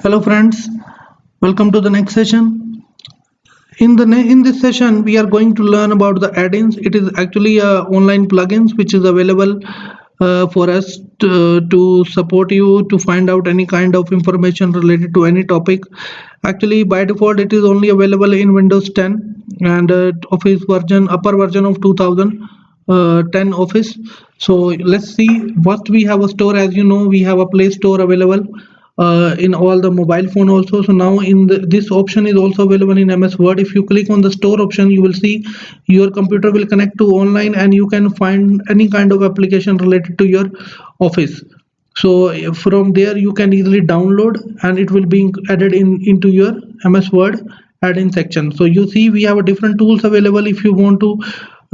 Hello friends, welcome to the next session. In this session, we are going to learn about the add-ins. It is actually a online plugins which is available for us to support you to find out any kind of information related to any topic. Actually, by default, it is only available in Windows 10 and Office version, upper version of 2010 Office. So let's see what we have a store. As you know, we have a Play Store available in all the mobile phone also. So now this option is also available in MS Word. If you click on the store option, you will see your computer will connect to online and you can find any kind of application related to your Office. So from there you can easily download and it will be added into your MS Word add-in section. So you see we have different tools available. If you want to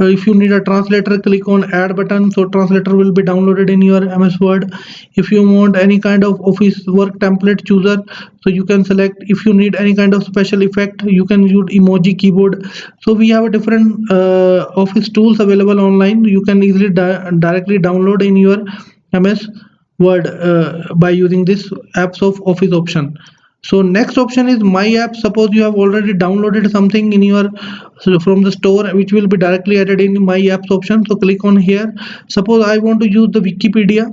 if you need a translator, click on add button, so translator will be downloaded in your MS Word. If you want any kind of office work template chooser, so you can select. If you need any kind of special effect, you can use emoji keyboard. So we have a different office tools available online. You can easily directly download in your MS Word by using this apps of office option. So next option is my app. Suppose you have already downloaded something in your from the store, which will be directly added in my apps option. So click on here. Suppose I want to use the Wikipedia,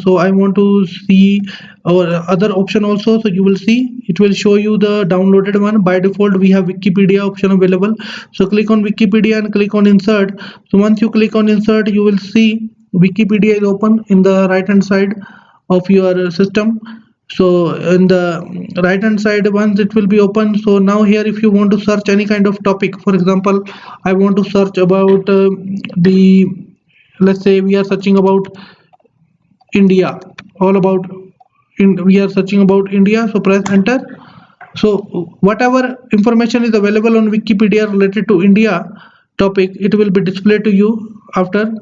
so I want to see our other option also. So you will see it will show you the downloaded one. By default we have Wikipedia option available. So click on Wikipedia and click on insert. So once you click on insert, you will see Wikipedia is open in the right hand side of your system. So in the right hand side, once it will be open, so now here if you want to search any kind of topic, for example, I want to search about let's say we are searching about India, all about we are searching about India, so press enter. So whatever information is available on Wikipedia related to India topic, it will be displayed to you after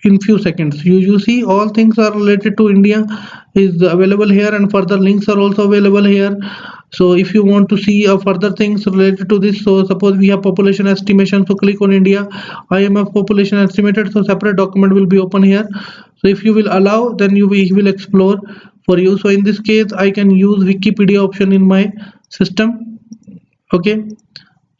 in few seconds. You see all things are related to India is available here, and further links are also available here. So if you want to see further things related to this, so suppose we have population estimation, so click on India IMF population estimated, so separate document will be open here. So if you will allow, then we will explore for you. So in this case I can use Wikipedia option in my system. Okay,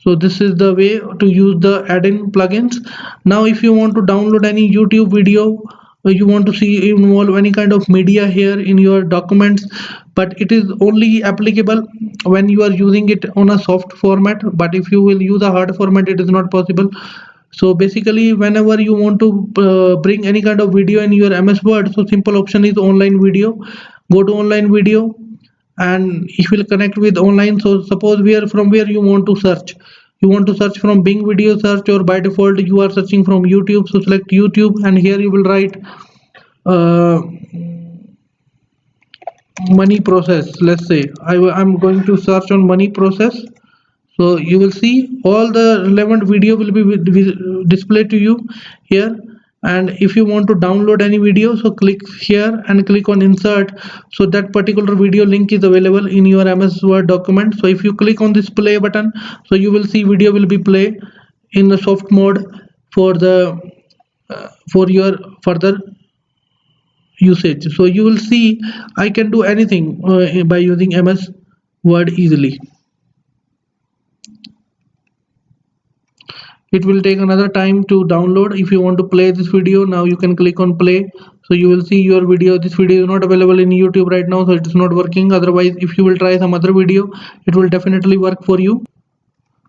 so this is the way to use the add-in plugins. Now if you want to download any YouTube video, or you want to see involve any kind of media here in your documents, but it is only applicable when you are using it on a soft format, but if you will use a hard format, it is not possible. So basically whenever you want to bring any kind of video in your MS Word, so simple option is online video. Go to online video and it will connect with online. So suppose from where you want to search, you want to search from Bing video search, or by default you are searching from YouTube, so select YouTube and here you will write money process. Let's say I'm going to search on money process. So you will see all the relevant video will be displayed to you here. And if you want to download any video, so click here and click on insert, so that particular video link is available in your MS Word document. So if you click on this play button, so you will see video will be play in the soft mode for the for your further usage. So you will see I can do anything by using MS Word easily. It will take another time to download. If you want to play this video, now you can click on play. So you will see your video. This video is not available in YouTube right now, so it is not working. Otherwise, if you will try some other video, it will definitely work for you.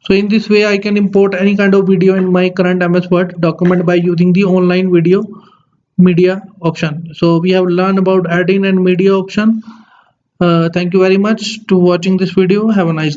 So in this way I can import any kind of video in my current MS Word document by using the online video media option. So we have learned about add-in and media option. Thank you very much to watching this video. Have a nice day.